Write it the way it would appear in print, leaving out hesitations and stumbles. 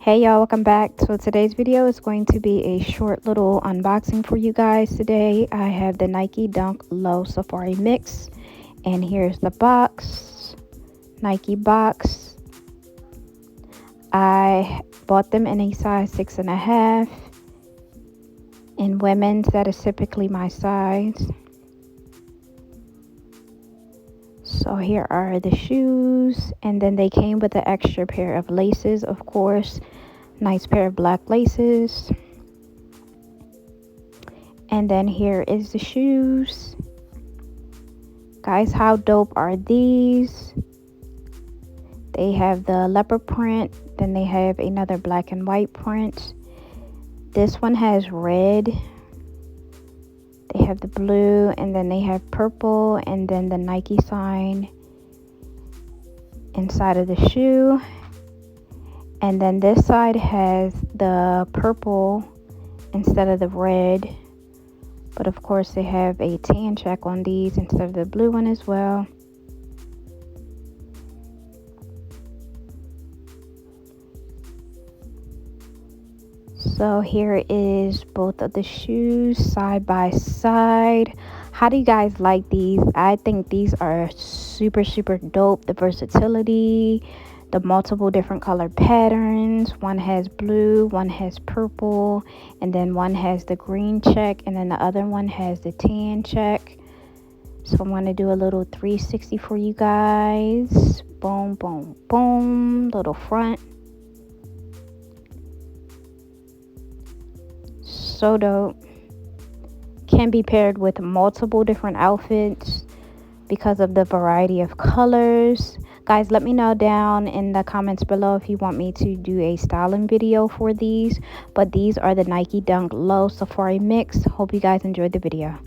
Hey y'all, welcome back. So today's video is going to be a short little unboxing for you guys. Today I have the Nike Dunk Low Safari Mix, and here's the box. Nike box. I bought them in a size 6.5. In women's, that is typically my size. So here are the shoes, and then they came with an extra pair of laces, of course. Nice pair of black laces. And then here is the shoes. Guys, how dope are these? They have the leopard print, then they have another black and white print. This one has red. They have the blue, and then they have purple, and then the Nike sign inside of the shoe. And then this side has the purple instead of the red. But of course they have a tan check on these instead of the blue one as well. So here is both of the shoes side by side. How do you guys like these? I think these are super dope. The versatility, the multiple different color patterns. One has blue, one has purple, and then one has the green check, and then the other one has the tan check. So I'm going to do a little 360 for you guys. Boom, boom, boom. Little front. So dope. Can be paired with multiple different outfits because of the variety of colors. Guys, let me know down in the comments below if you want me to do a styling video for these. But these are the Nike Dunk Low Safari Mix. Hope you guys enjoyed the video.